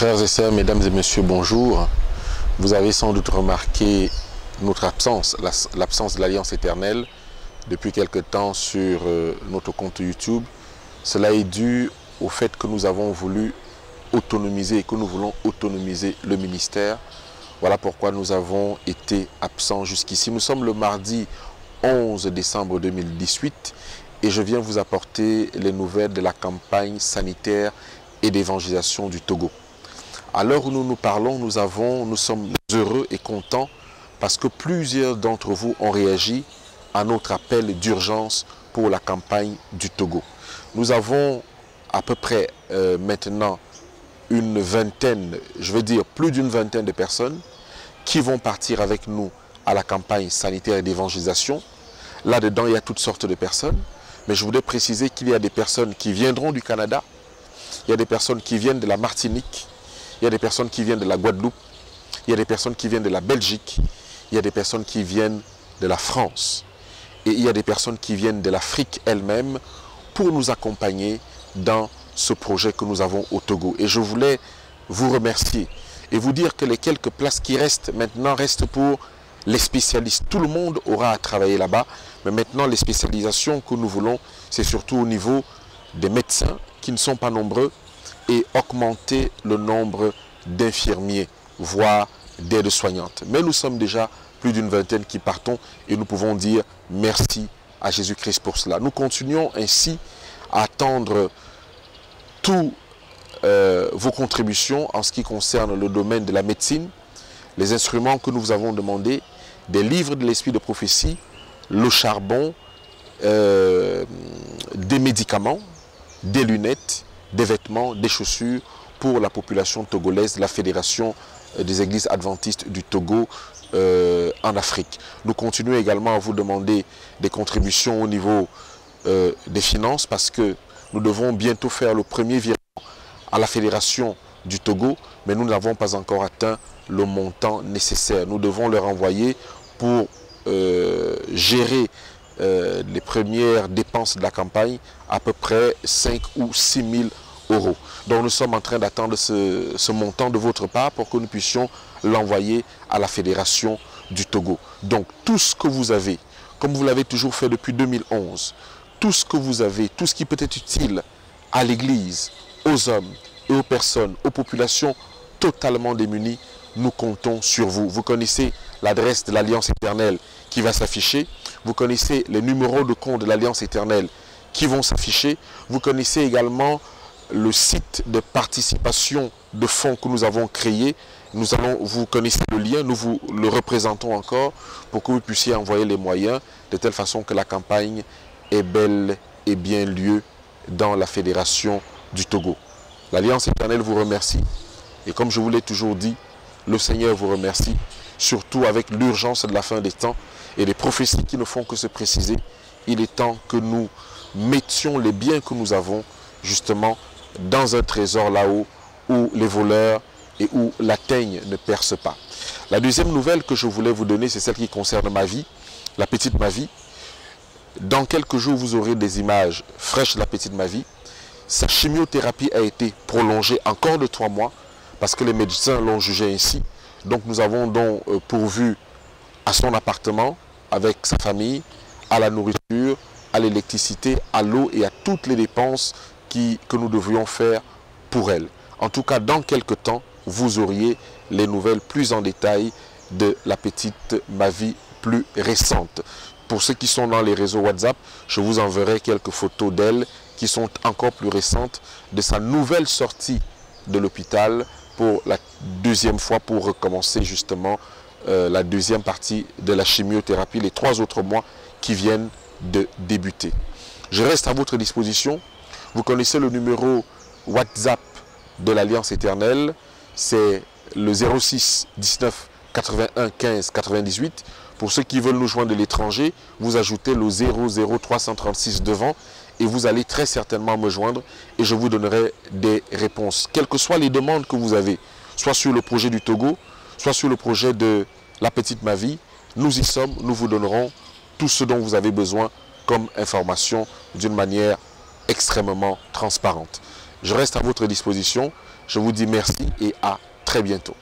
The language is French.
Frères et sœurs, mesdames et messieurs, bonjour. Vous avez sans doute remarqué notre absence, l'absence de l'Alliance éternelle depuis quelque temps sur notre compte YouTube. Cela est dû au fait que nous avons voulu autonomiser et que nous voulons autonomiser le ministère. Voilà pourquoi nous avons été absents jusqu'ici. Nous sommes le mardi 11 décembre 2018 et je viens vous apporter les nouvelles de la campagne sanitaire et d'évangélisation du Togo. À l'heure où nous nous parlons, nous sommes heureux et contents parce que plusieurs d'entre vous ont réagi à notre appel d'urgence pour la campagne du Togo. Nous avons à peu près maintenant une vingtaine, je veux dire plus d'une vingtaine de personnes qui vont partir avec nous à la campagne sanitaire et d'évangélisation. Là-dedans, il y a toutes sortes de personnes, mais je voudrais préciser qu'il y a des personnes qui viendront du Canada, il y a des personnes qui viennent de la Martinique, il y a des personnes qui viennent de la Guadeloupe, il y a des personnes qui viennent de la Belgique, il y a des personnes qui viennent de la France et il y a des personnes qui viennent de l'Afrique elle-même pour nous accompagner dans ce projet que nous avons au Togo. Et je voulais vous remercier et vous dire que les quelques places qui restent maintenant restent pour les spécialistes. Tout le monde aura à travailler là-bas, mais maintenant les spécialisations que nous voulons, c'est surtout au niveau des médecins qui ne sont pas nombreux et augmenter le nombre d'infirmiers, voire d'aides-soignantes. Mais nous sommes déjà plus d'une vingtaine qui partons et nous pouvons dire merci à Jésus-Christ pour cela. Nous continuons ainsi à attendre tous vos contributions en ce qui concerne le domaine de la médecine, les instruments que nous vous avons demandés, des livres de l'esprit de prophétie, le charbon, des médicaments, des lunettes, des vêtements, des chaussures pour la population togolaise, la Fédération des Églises Adventistes du Togo en Afrique. Nous continuons également à vous demander des contributions au niveau des finances parce que nous devons bientôt faire le premier virement à la Fédération du Togo, mais nous n'avons pas encore atteint le montant nécessaire. Nous devons leur envoyer pour gérer les premières dépenses de la campagne à peu près 5 ou 6 000 euros. Donc nous sommes en train d'attendre ce montant de votre part pour que nous puissions l'envoyer à la Fédération du Togo. Donc tout ce que vous avez, comme vous l'avez toujours fait depuis 2011, tout ce que vous avez, tout ce qui peut être utile à l'Église, aux hommes et aux personnes, aux populations totalement démunies, nous comptons sur vous. Vous connaissez l'adresse de l'Alliance éternelle qui va s'afficher. Vous connaissez les numéros de compte de l'Alliance éternelle qui vont s'afficher. Vous connaissez également le site de participation de fonds que nous avons créé. Vous connaissez le lien, nous vous le représentons encore pour que vous puissiez envoyer les moyens de telle façon que la campagne ait bel et bien lieu dans la Fédération du Togo. L'Alliance éternelle vous remercie et comme je vous l'ai toujours dit, le Seigneur vous remercie, surtout avec l'urgence de la fin des temps et les prophéties qui ne font que se préciser. Il est temps que nous mettions les biens que nous avons justement dans un trésor là-haut où les voleurs et où la teigne ne perce pas. La deuxième nouvelle que je voulais vous donner, c'est celle qui concerne ma vie, la petite ma vie. Dans quelques jours, vous aurez des images fraîches de la petite ma vie. Sa chimiothérapie a été prolongée encore de 3 mois parce que les médecins l'ont jugé ainsi. Donc nous avons donc pourvu à son appartement avec sa famille, à la nourriture, à l'électricité, à l'eau et à toutes les dépenses que nous devrions faire pour elle. En tout cas, dans quelques temps, vous auriez les nouvelles plus en détail de la petite ma vie plus récente. Pour ceux qui sont dans les réseaux WhatsApp, je vous enverrai quelques photos d'elle qui sont encore plus récentes de sa nouvelle sortie de l'hôpital pour la deuxième fois pour recommencer justement la deuxième partie de la chimiothérapie, les 3 autres mois qui viennent de débuter. Je reste à votre disposition. Vous connaissez le numéro WhatsApp de l'Alliance éternelle, c'est le 06 19 81 15 98. Pour ceux qui veulent nous joindre de l'étranger, vous ajoutez le 00 336 devant et vous allez très certainement me joindre et je vous donnerai des réponses. Quelles que soient les demandes que vous avez, soit sur le projet du Togo, soit sur le projet de la petite ma vie, nous y sommes, nous vous donnerons tout ce dont vous avez besoin comme information d'une manière extrêmement transparente. Je reste à votre disposition. Je vous dis merci et à très bientôt.